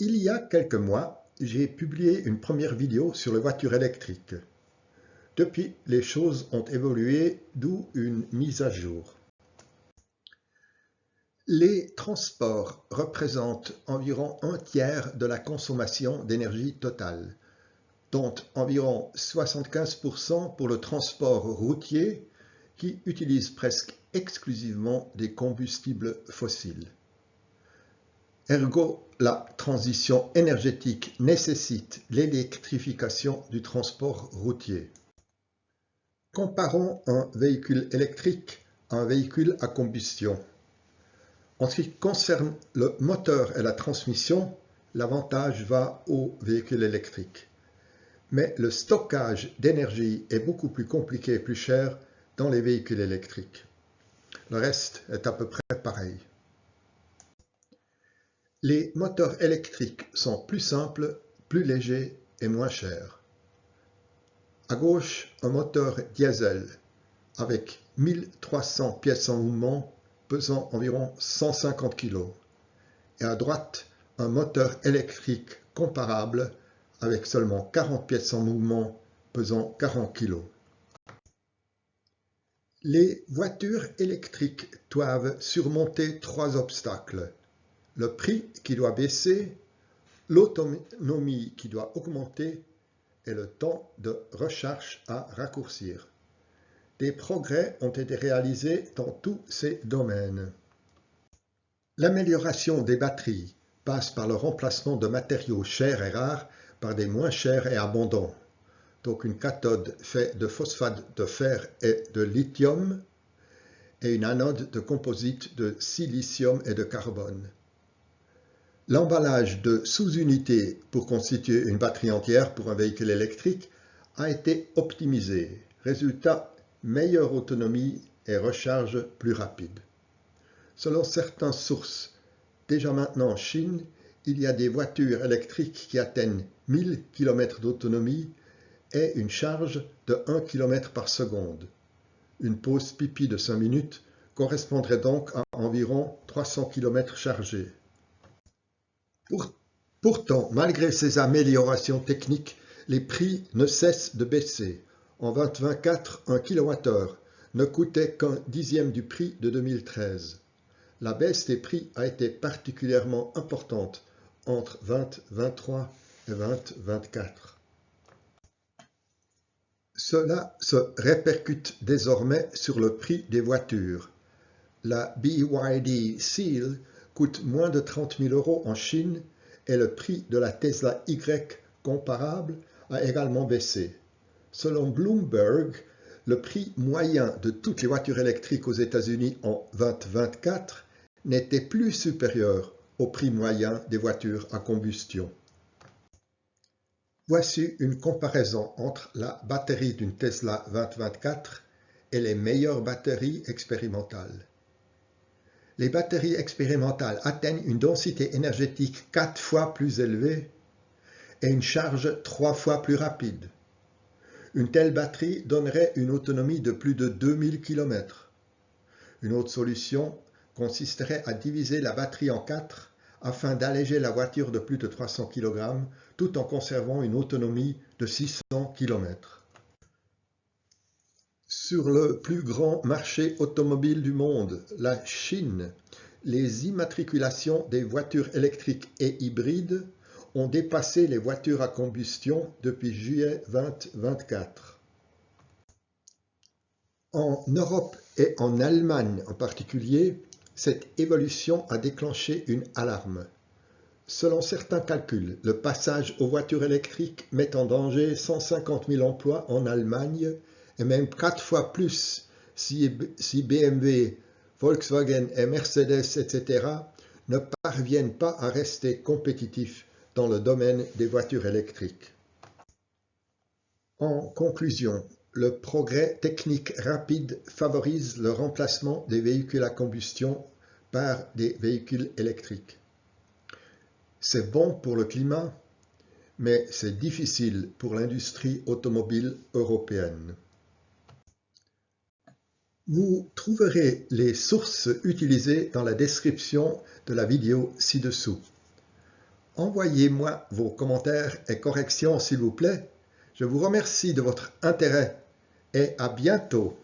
Il y a quelques mois, j'ai publié une première vidéo sur les voitures électriques. Depuis, les choses ont évolué, d'où une mise à jour. Les transports représentent environ un tiers de la consommation d'énergie totale, dont environ 75% pour le transport routier qui utilise presque exclusivement des combustibles fossiles. Ergo, la transition énergétique nécessite l'électrification du transport routier. Comparons un véhicule électrique à un véhicule à combustion. En ce qui concerne le moteur et la transmission, l'avantage va au véhicule électrique. Mais le stockage d'énergie est beaucoup plus compliqué et plus cher dans les véhicules électriques. Le reste est à peu près pareil. Les moteurs électriques sont plus simples, plus légers et moins chers. À gauche, un moteur diesel avec 1300 pièces en mouvement pesant environ 150 kg. Et à droite, un moteur électrique comparable avec seulement 40 pièces en mouvement pesant 40 kg. Les voitures électriques doivent surmonter 3 obstacles. Le prix qui doit baisser, l'autonomie qui doit augmenter et le temps de recharge à raccourcir. Des progrès ont été réalisés dans tous ces domaines. L'amélioration des batteries passe par le remplacement de matériaux chers et rares par des moins chers et abondants. Donc une cathode faite de phosphate de fer et de lithium et une anode de composite de silicium et de carbone. L'emballage de sous-unités pour constituer une batterie entière pour un véhicule électrique a été optimisé. Résultat, meilleure autonomie et recharge plus rapide. Selon certaines sources, déjà maintenant en Chine, il y a des voitures électriques qui atteignent 1000 km d'autonomie et une charge de 1 km par seconde. Une pause pipi de 5 minutes correspondrait donc à environ 300 km chargés. Pourtant, malgré ces améliorations techniques, les prix ne cessent de baisser. En 2024, un kWh ne coûtait qu'un dixième du prix de 2013. La baisse des prix a été particulièrement importante entre 2023 et 2024. Cela se répercute désormais sur le prix des voitures. La BYD Seal coûte moins de 30 000 € en Chine et le prix de la Tesla Y comparable a également baissé. Selon Bloomberg, le prix moyen de toutes les voitures électriques aux États-Unis en 2024 n'était plus supérieur au prix moyen des voitures à combustion. Voici une comparaison entre la batterie d'une Tesla 2024 et les meilleures batteries expérimentales. Les batteries expérimentales atteignent une densité énergétique 4 fois plus élevée et une charge 3 fois plus rapide. Une telle batterie donnerait une autonomie de plus de 2000 km. Une autre solution consisterait à diviser la batterie en 4 afin d'alléger la voiture de plus de 300 kg tout en conservant une autonomie de 600 km. Sur le plus grand marché automobile du monde, la Chine, les immatriculations des voitures électriques et hybrides ont dépassé les voitures à combustion depuis juillet 2024. En Europe et en Allemagne en particulier, cette évolution a déclenché une alarme. Selon certains calculs, le passage aux voitures électriques met en danger 150 000 emplois en Allemagne et même 4 fois plus si BMW, Volkswagen et Mercedes, etc. ne parviennent pas à rester compétitifs dans le domaine des voitures électriques. En conclusion, le progrès technique rapide favorise le remplacement des véhicules à combustion par des véhicules électriques. C'est bon pour le climat, mais c'est difficile pour l'industrie automobile européenne. Vous trouverez les sources utilisées dans la description de la vidéo ci-dessous. Envoyez-moi vos commentaires et corrections s'il vous plaît. Je vous remercie de votre intérêt et à bientôt.